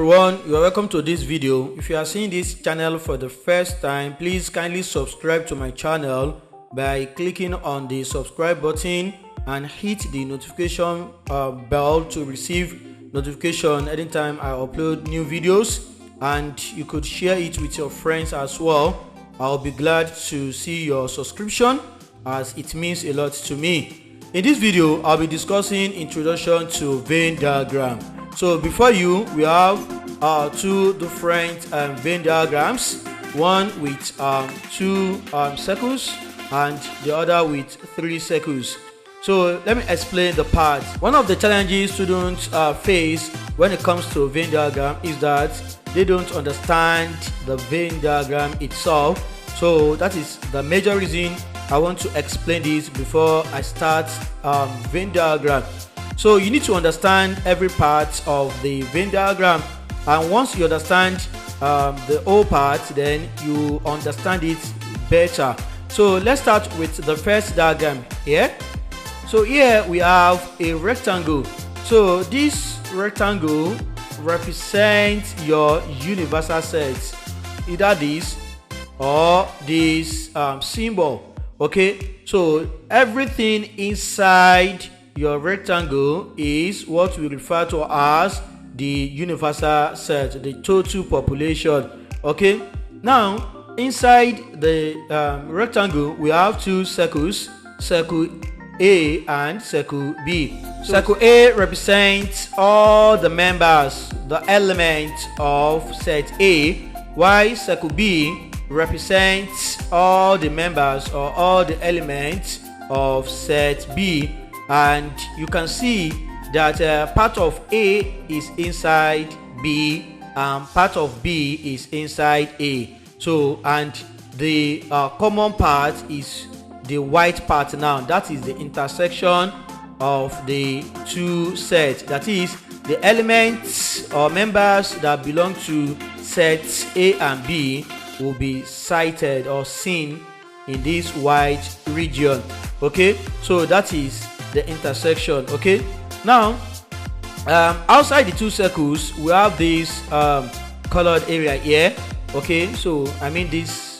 everyone, you are welcome to this video. If you are seeing this channel for the first time, please kindly subscribe to my channel by clicking on the subscribe button and hit the notification bell to receive notification anytime I upload new videos, and you could share it with your friends as well. I'll be glad to see your subscription as it means a lot to me. In this video, I'll be discussing introduction to Venn diagram. So before you, we have two different Venn diagrams, one with two circles and the other with 3 circles. So let me explain the parts. One of the challenges students face when it comes to Venn diagram is that they don't understand the Venn diagram itself. So that is the major reason I want to explain this before I start Venn diagram. So you need to understand every part of the Venn diagram, and once you understand the whole part, then you understand it better. So let's start with the first diagram here. So here we have a rectangle. So this rectangle represents your universal set, either this or this symbol. Okay, so everything inside your rectangle is what we refer to as the universal set, the total population. Okay, now inside the rectangle we have 2 circles, circle A and circle B. Circle A represents all the members, the elements of set A, while circle B represents all the members or all the elements of set B. And you can see that part of A is inside B and part of B is inside A. So, and the common part is the white part. Now that is the intersection of the 2 sets, that is the elements or members that belong to sets A and B will be cited or seen in this white region. Okay, so that is the intersection. Okay, now outside the 2 circles we have this colored area here. Okay, so I mean this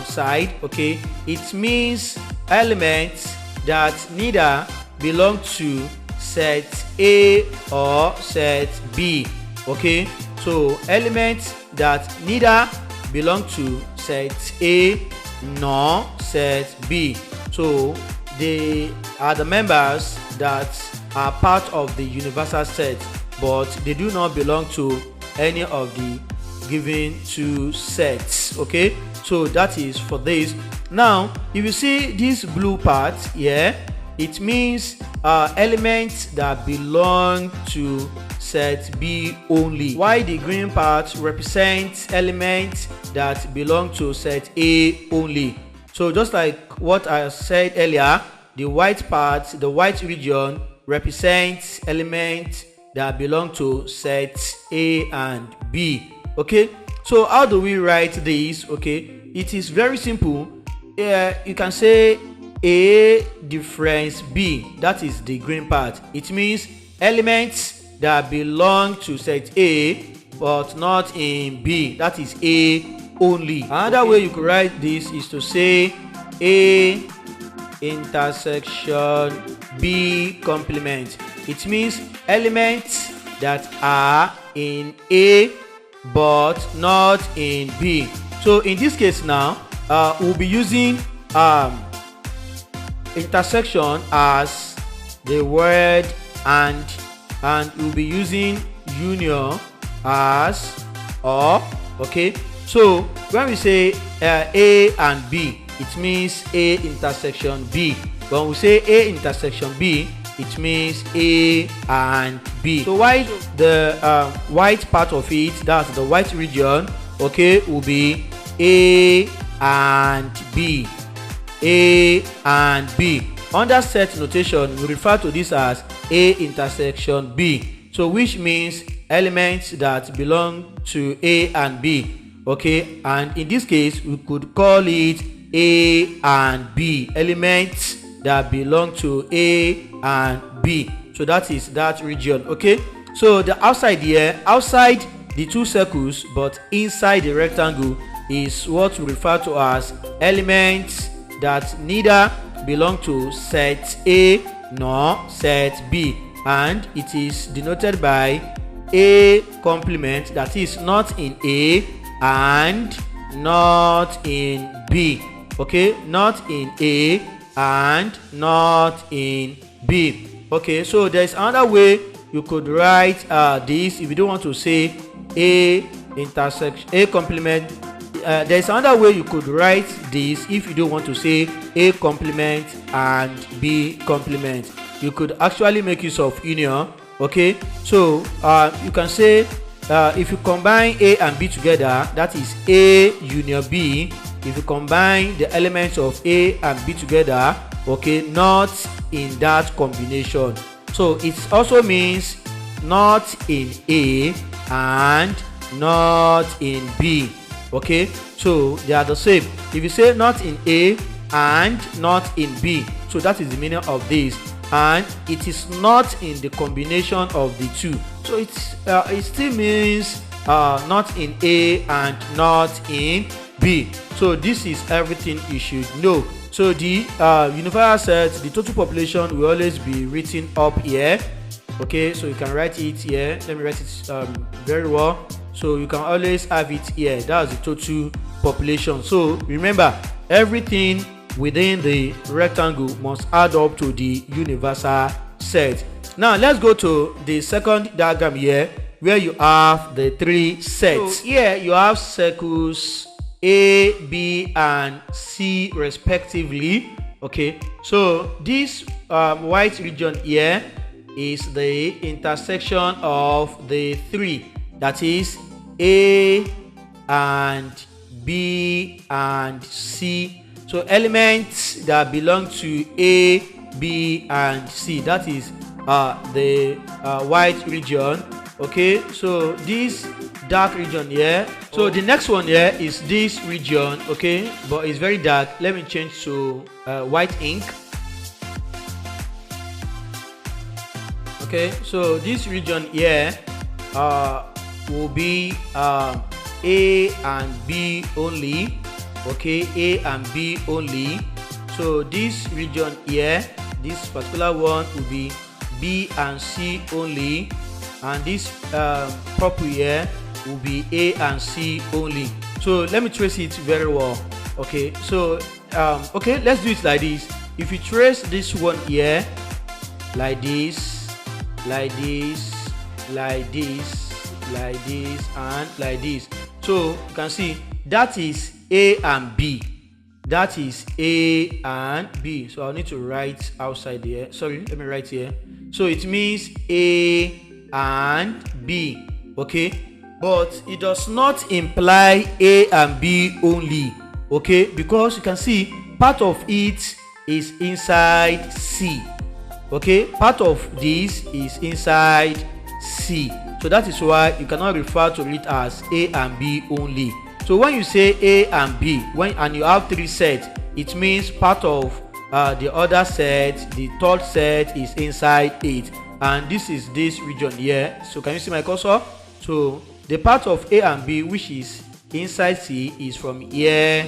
side. Okay, it means elements that neither belong to set A or set B. Okay, so elements that neither belong to set A nor set B. So they are the members that are part of the universal set, but they do not belong to any of the given 2 sets. Okay, so that is for this. Now if you see this blue part here, it means elements that belong to set B only, while the green part represents elements that belong to set A only. So just like what I said earlier, the white part, the white region, represents elements that belong to sets A and B. Okay, so how do we write this? Okay, it is very simple. You can say A difference B, that is the green part. It means elements that belong to set A but not in B, that is A only. Another way you could write this is to say A intersection B complement. It means elements that are in A but not in B. So in this case now, we'll be using intersection as the word and we'll be using union as or. Okay, so when we say A and B, it means A intersection B. When we say A intersection B, it means A and B. So while the white part of it, that's the white region, okay, will be A and B. A and B. Under set notation, we refer to this as A intersection B. So which means elements that belong to A and B. Okay, and in this case we could call it A and B, elements that belong to A and B. So that is that region. Okay, So the outside here, outside the two circles but inside the rectangle, is what we refer to as elements that neither belong to set A nor set B, and it is denoted by A complement, that is not in A and not in B. Okay, not in A and not in B. Okay, so there's another way you could write this if you don't want to say A intersection A complement. There's another way you could write this if you don't want to say A complement and B complement. You could actually make use of union. Okay, so you can say if you combine A and B together, that is A union B. If you combine the elements of A and B together, okay, not in that combination. So it also means not in A and not in B. Okay, so they are the same. If you say not in A and not in B, so that is the meaning of this, and it is not in the combination of the two. So it still means not in A and not in B. So this is everything you should know. So the universal set, the total population will always be written up here. Okay, so you can write it here. Let me write it very well. So you can always have it here. That's the total population. So remember, everything within the rectangle must add up to the universal set. Now let's go to the second diagram here, where you have the three sets. So here you have circles A, B and C respectively. Okay, so this white region here is the intersection of the three, that is A and B and C. So elements that belong to A, B and C, that is the white region. Okay, so this dark region here. So the next one here is this region. Okay, but it's very dark. Let me change to white ink. Okay, so this region here will be A and B only. Okay, A and B only. So this region here, this particular one will be B and C only, and this purple here will be A and C only. So let me trace it very well. Okay, so okay, let's do it like this. If you trace this one here like this, like this, like this, like this and like this, so you can see that is A and B. That is A and B. So I'll need to write outside here. Sorry, let me write here. So it means A and B. Okay, but it does not imply A and B only. Okay, because you can see part of it is inside C. Okay, part of this is inside C. So that is why you cannot refer to it as A and B only. So when you say A and B, and you have three sets, it means part of the other set, the third set is inside it, and this is this region here. So can you see my cursor? So the part of A and B which is inside C is from here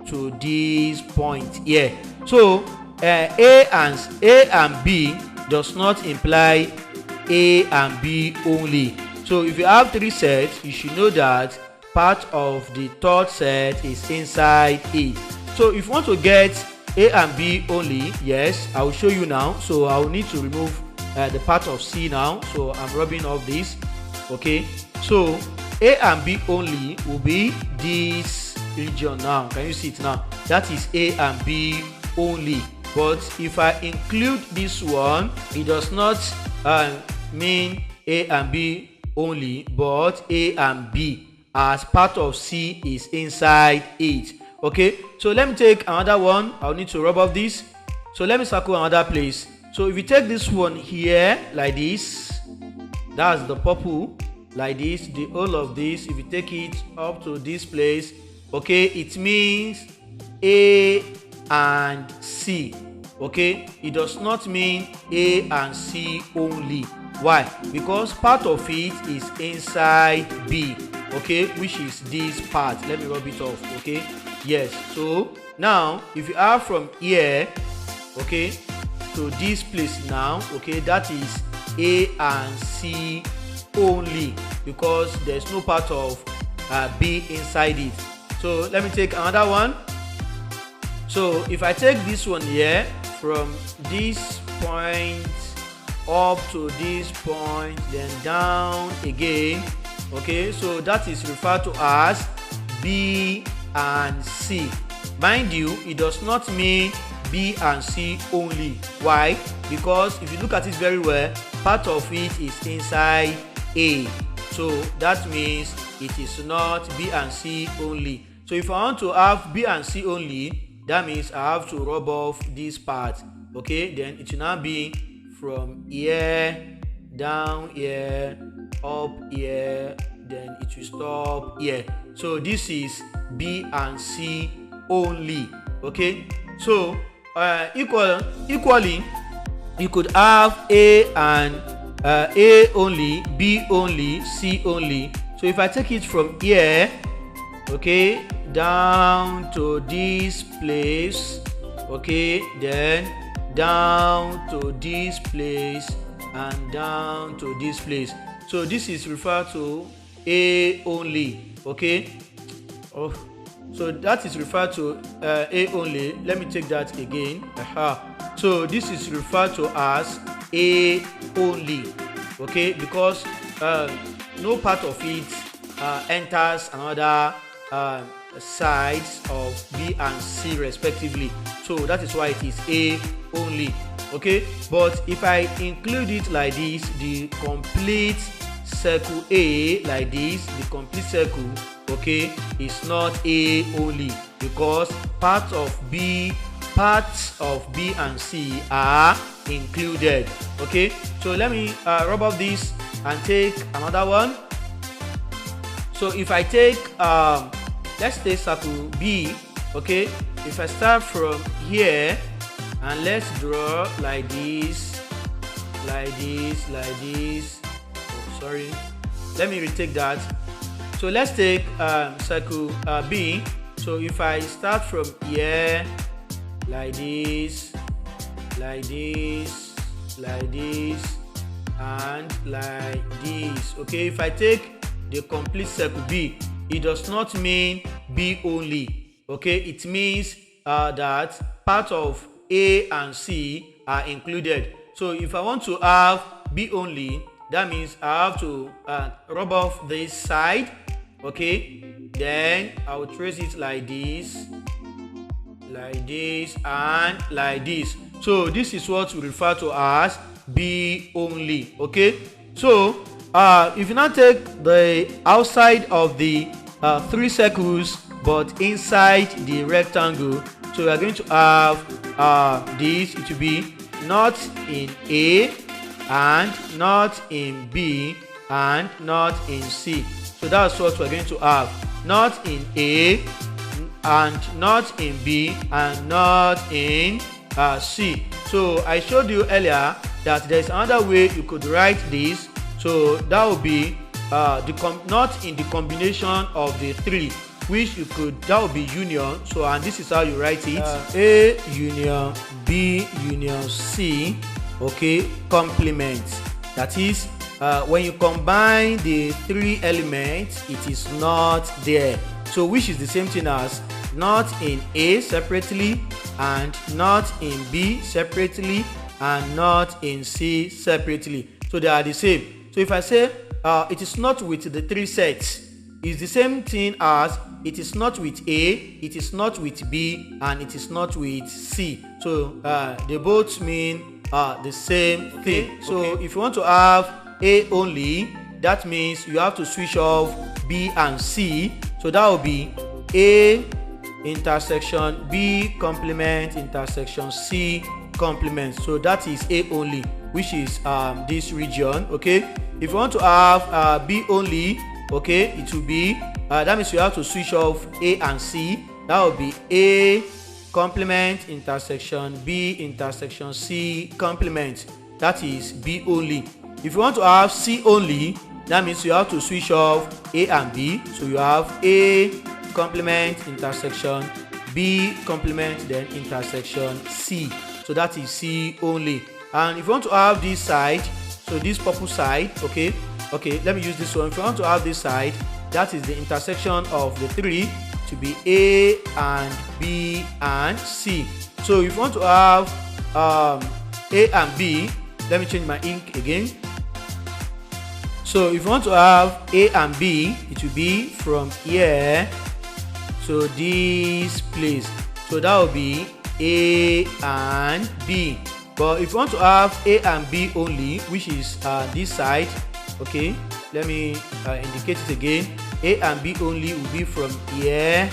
to this point here. So A and B does not imply A and B only. So if you have three sets, you should know that part of the third set is inside it. So if you want to get A and B only, yes, I will show you now. So I will need to remove the part of C now. So I'm rubbing off this. Okay, so A and B only will be this region now. Can you see it now? That is A and B only. But if I include this one, it does not mean A and B only, but A and B, as part of C is inside it. Okay, so let me take another one. I'll need to rub off this. So let me circle another place. So if you take this one here like this, that's the purple, like this, the whole of this, if you take it up to this place, okay, it means A and C. Okay, it does not mean A and C only. Why? Because part of it is inside B, okay, which is this part. Let me rub it off, okay. Yes, so now if you are from here, okay, to this place now, okay, that is A and C only, because there's no part of B inside it. So let me take another one. So if I take this one here, from this point up to this point, then down again, okay, so that is referred to as B and C. Mind you, it does not mean B and C only. Why? Because if you look at it very well, part of it is inside A, so that means it is not B and C only. So if I want to have B and C only, that means I have to rub off this part, okay, then it will now be from here down here up here, then it will stop here. So this is B and C only, okay. So equally you could have A and A only, B only, C only. So if I take it from here, okay, down to this place, okay, then down to this place and down to this place. So this is referred to A only, okay. So that is referred to A only. Let me take that again. So this is referred to as A only, okay, because no part of it enters another sides of B and C respectively. So that is why it is A only, okay. But if I include it like this, the complete circle A like this, the complete circle, okay, is not A only, because parts of B and C are included, okay. So let me rub off this and take another one. So if I take let's take circle B, okay. If I start from here and let's draw like this, like this, like this. Oh, sorry, let me retake that. So let's take circle B. So if I start from here like this, like this, like this, and like this, okay. If I take the complete circle B, it does not mean B only, okay. It means that part of A and C are included. So if I want to have B only, that means I have to rub off this side, okay. Then I will trace it like this, and like this. So this is what we refer to as B only, okay. So if you now take the outside of the three circles but inside the rectangle, so we are going to have this. It will be not in A and not in B and not in C. So that's what we're going to have. Not in A and not in B and not in C. So I showed you earlier that there's another way you could write this. So that would be not in the combination of the three, which you could, that would be union. So and this is how you write it: A union B union C, okay, complement. That is when you combine the three elements, it is not there. So which is the same thing as not in A separately and not in B separately and not in C separately. So they are the same. So if I say it is not with the three sets, it's the same thing as it is not with A, it is not with B, and it is not with C. So they both mean the same thing. So if you want to have A only, that means you have to switch off B and C. So that will be A intersection B complement intersection C complement. So that is A only, which is this region, okay. If you want to have B only, okay, it will be that means you have to switch off A and C. That will be A complement intersection B intersection C complement. That is B only. If you want to have C only, that means you have to switch off A and B. So you have A complement intersection B complement then intersection C. So that is C only. And if you want to have this side, so this purple side, okay, let me use this one. If you want to have this side, that is the intersection of the three to be A and B and C. So if you want to have A and B, let me change my ink again. So if you want to have A and B, it will be from here to this place. So that will be A and B. But if you want to have A and B only, which is this side, okay, let me indicate it again. A and B only will be from here,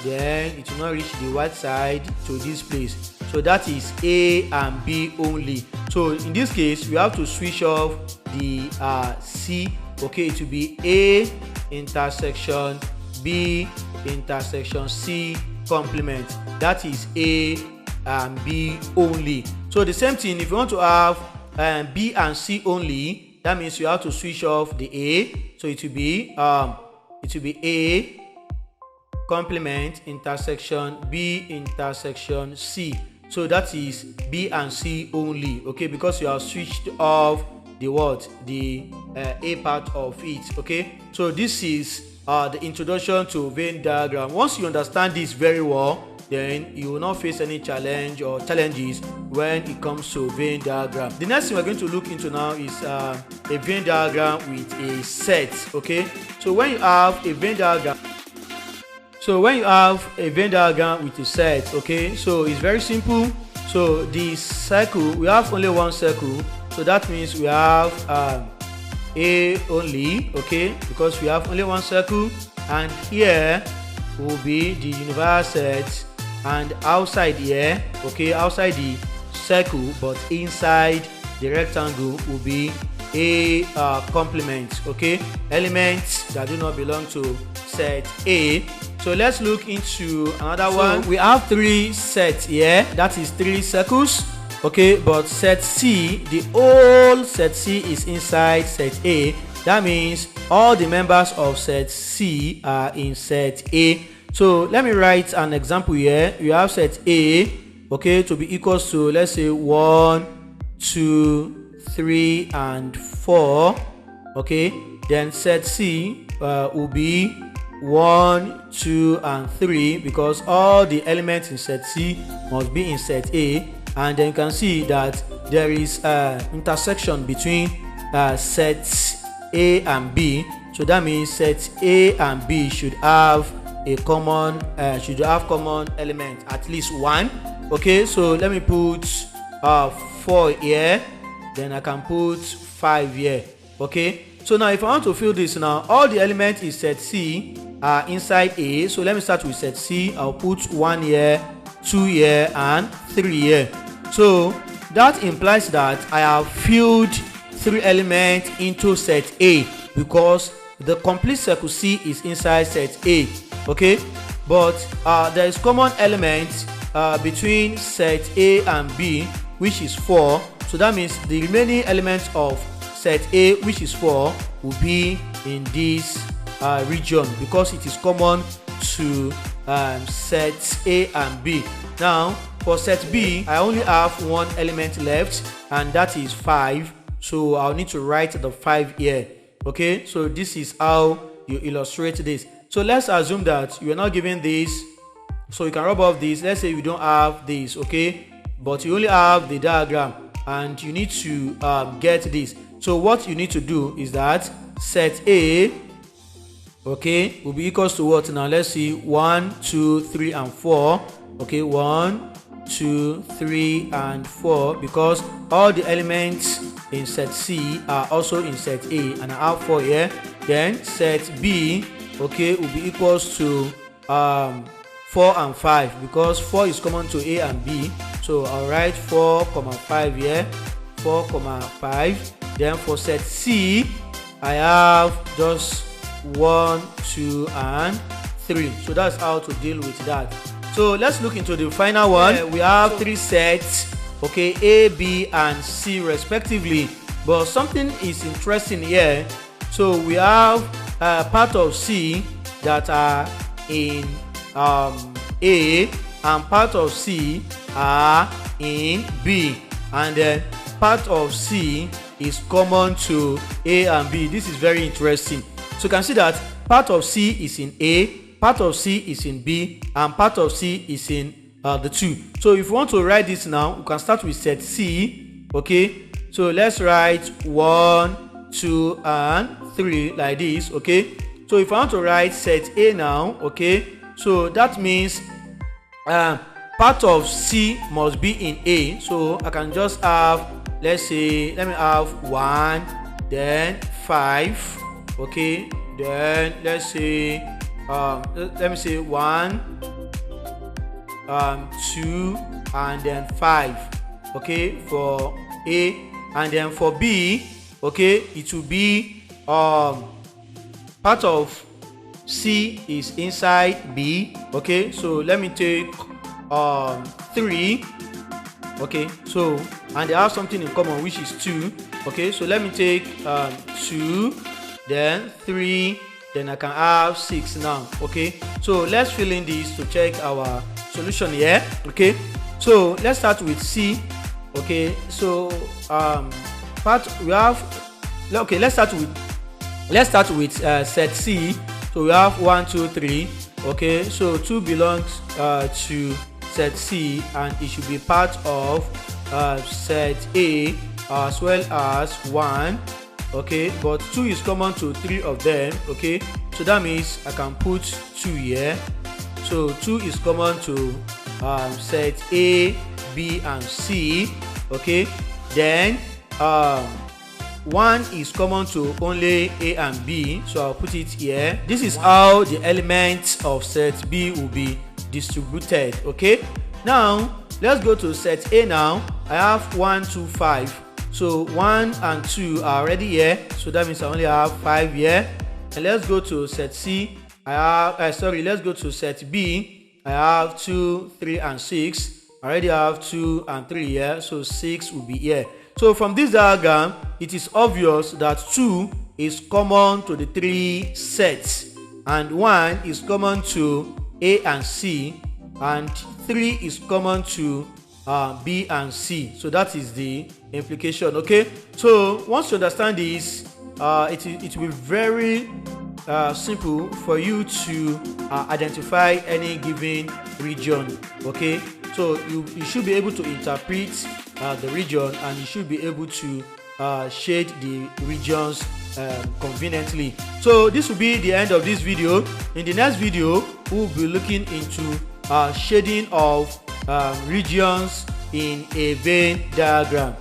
then it will not reach the white side to this place. So that is A and B only. So in this case, we have to switch off the C. Okay, it will be A intersection B intersection C complement. That is A and B only. So the same thing, if you want to have B and C only, that means you have to switch off the A. So it will be A complement intersection B intersection C. So that is B and C only, okay, because you have switched off the A part of it, okay. So this is the introduction to Venn diagram. Once you understand this very well, then you will not face any challenge or challenges when it comes to Venn diagram. The next thing we're going to look into now is a Venn diagram with a set, okay. So when you have a Venn diagram, with a set, okay, so it's very simple. So the circle, we have only one circle, so that means we have A only, okay, because we have only one circle, and here will be the universal set, and outside here, okay, outside the circle but inside the rectangle will be A complement, okay, elements that do not belong to set A. So let's look into another one. We have three sets here, that is three circles, okay, but set C, the whole set C is inside set A. That means all the members of set C are in set A. So let me write an example here. You have set A, okay, to be equals to, let's say, 1, 2, 3 and 4, okay. Then set C will be 1, 2 and 3, because all the elements in set C must be in set A. And then you can see that there is intersection between sets A and B. So that means set A and B should have a common element, at least one, okay. So let me put 4 here, then I can put 5 here, okay. So now if I want to fill this, now all the elements in set C are inside A. So let me start with set C. I'll put 1 here, 2 here and 3 here. So that implies that I have filled 3 elements into set A, because the complete circle C is inside set A, okay. But there is common element between set A and B, which is 4. So that means the remaining elements of set A, which is 4, will be in this region, because it is common to set A and B. Now for set B, I only have one element left, and that is 5. So I'll need to write the 5 here, okay. So this is how you illustrate this. So let's assume that you are not given this, so you can rub off this. Let's say you don't have this, okay, but you only have the diagram and you need to get this. So what you need to do is that set A, okay, will be equals to what now? Let's see, 1, 2, 3 and 4, okay, 1, 2, 3 and 4, because all the elements in set C are also in set A, and I have 4 here. Then set B, okay, will be equals to 4 and 5, because 4 is common to A and B. So I'll write 4, 5 here, 4, 5. Then for set C, I have just 1, 2 and 3. So that's how to deal with that. So let's look into the final one. We have 3 sets, okay, A, B and C respectively. but something is interesting here. So we have part of C that are in A, and part of C are in B, and then part of C is common to A and B. This is very interesting. So you can see that part of C is in A, part of C is in B, and part of C is in the 2. So if you want to write this now, we can start with set C. Okay, so let's write 1, 2, and 3 like this. Okay, so if I want to write set A now, okay, so that means part of C must be in A. So I can just have, let me have 1, then 5. Okay, then let me say 1, 2, and then 5. Okay, for A, and then for B, okay, it will be part of C is inside B. Okay, so let me take 3. Okay, so and they have something in common, which is 2. Okay, so let me take 2, then 3, then I can have 6 now. Okay, so let's fill in this to check our solution here. Okay, so let's start with C. Okay, so let's start with set C. So we have 1, 2, 3. Okay, so 2 belongs to set C, and it should be part of set A as well as 1. Okay, but 2 is common to 3 of them. Okay, so that means I can put 2 here. So 2 is common to set A, B, and C. Okay, then 1 is common to only A and B, so I'll put it here. This is how the elements of set B will be distributed. Okay, now let's go to set A now. I have 1, 2, 5. So 1 and 2 are already here, so that means I only have 5 here. And let's go to set C. Let's go to set B. I have 2, 3, and 6. I already have 2 and 3 here, so 6 will be here. So from this diagram, it is obvious that 2 is common to the 3 sets, and 1 is common to A and C, and 3 is common to B and C. So that is the implication. Okay, so once you understand this, it will be very simple for you to identify any given region. Okay, so you should be able to interpret the region, and you should be able to shade the regions conveniently. So this will be the end of this video. In the next video, we'll be looking into shading of regions in a Venn diagram.